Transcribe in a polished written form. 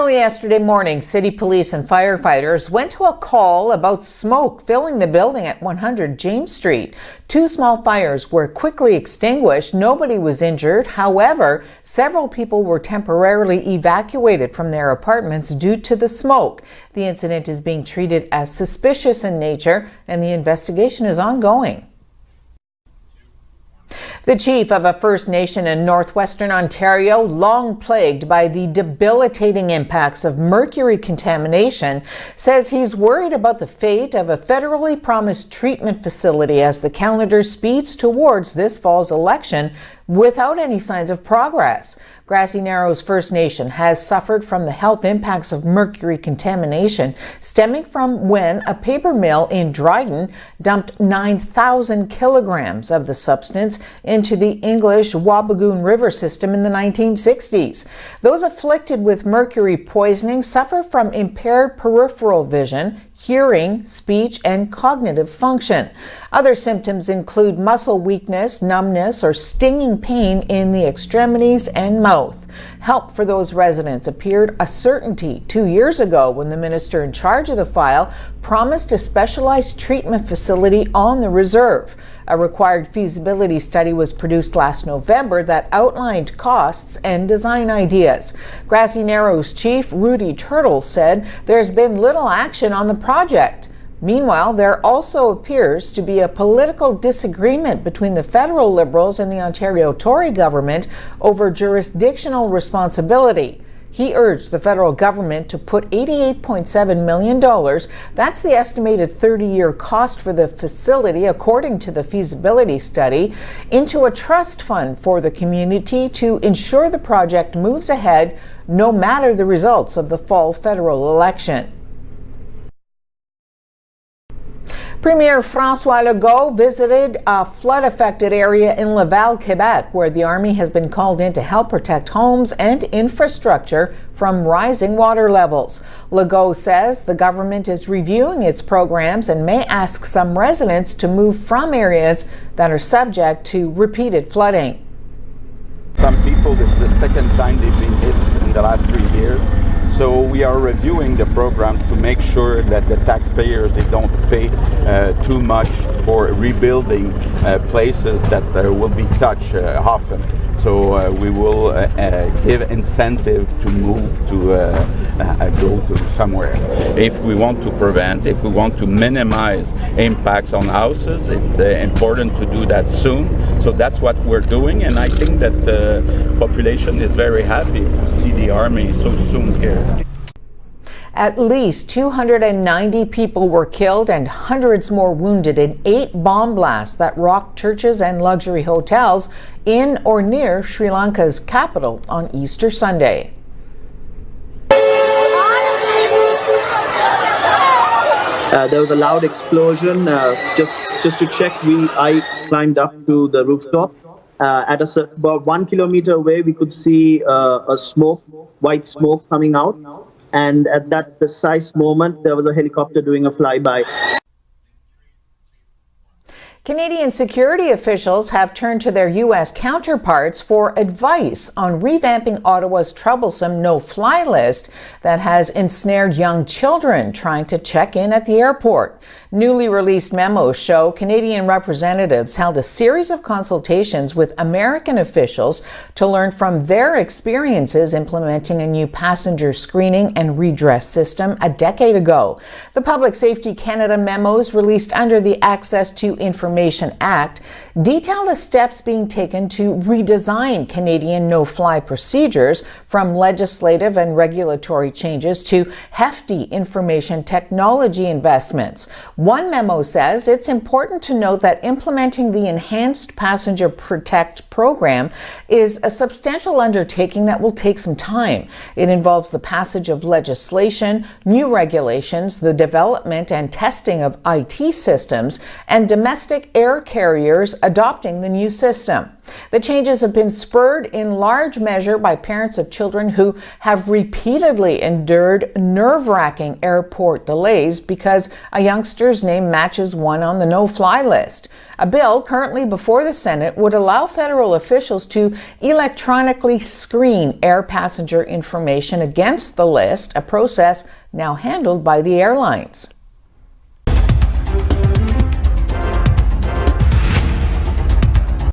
Early yesterday morning, city police and firefighters went to a call about smoke filling the building at 100 James Street. Two small fires were quickly extinguished. Nobody was injured. However, several people were temporarily evacuated from their apartments due to the smoke. The incident is being treated as suspicious in nature, and the investigation is ongoing. The chief of a First Nation in northwestern Ontario, long plagued by the debilitating impacts of mercury contamination, says he's worried about the fate of a federally promised treatment facility as the calendar speeds towards this fall's election without any signs of progress. Grassy Narrows First Nation has suffered from the health impacts of mercury contamination stemming from when a paper mill in Dryden dumped 9,000 kilograms of the substance into the English Wabigoon River system in the 1960s. Those afflicted with mercury poisoning suffer from impaired peripheral vision, hearing, speech, and cognitive function. Other symptoms include muscle weakness, numbness, or stinging pain in the extremities and mouth. Help for those residents appeared a certainty 2 years ago when the minister in charge of the file promised a specialized treatment facility on the reserve. A required feasibility study was produced last November that outlined costs and design ideas. Grassy Narrows Chief Rudy Turtle said there's been little action on the project. Meanwhile, there also appears to be a political disagreement between the federal Liberals and the Ontario Tory government over jurisdictional responsibility. He urged the federal government to put $88.7 million, that's the estimated 30-year cost for the facility according to the feasibility study, into a trust fund for the community to ensure the project moves ahead no matter the results of the fall federal election. Premier François Legault visited a flood-affected area in Laval, Quebec, where the Army has been called in to help protect homes and infrastructure from rising water levels. Legault says the government is reviewing its programs and may ask some residents to move from areas that are subject to repeated flooding. Some people, it's the second time they've been hit in the last 3 years. So we are reviewing the programs to make sure that the taxpayers, they don't pay too much for rebuilding places that will be touched often. So we will give incentive to move to go to somewhere. If we want to prevent, if we want to minimize impacts on houses, it's important to do that soon. So that's what we're doing, and I think that the population is very happy to see the Army so soon here. At least 290 people were killed and hundreds more wounded in 8 bomb blasts that rocked churches and luxury hotels in or near Sri Lanka's capital on Easter Sunday. There was a loud explosion. Just to check, I climbed up to the rooftop. At about 1 kilometer away, we could see a white smoke coming out. And at that precise moment, there was a helicopter doing a flyby. Canadian security officials have turned to their U.S. counterparts for advice on revamping Ottawa's troublesome no-fly list that has ensnared young children trying to check in at the airport. Newly released memos show Canadian representatives held a series of consultations with American officials to learn from their experiences implementing a new passenger screening and redress system a decade ago. The Public Safety Canada memos released under the Access to Information Act detail the steps being taken to redesign Canadian no-fly procedures, from legislative and regulatory changes to hefty information technology investments. One memo says it's important to note that implementing the Enhanced Passenger Protect program is a substantial undertaking that will take some time. It involves the passage of legislation, new regulations, the development and testing of IT systems, and domestic domestic air carriers adopting the new system. The changes have been spurred in large measure by parents of children who have repeatedly endured nerve-wracking airport delays because a youngster's name matches one on the no-fly list. A bill currently before the Senate would allow federal officials to electronically screen air passenger information against the list, a process now handled by the airlines.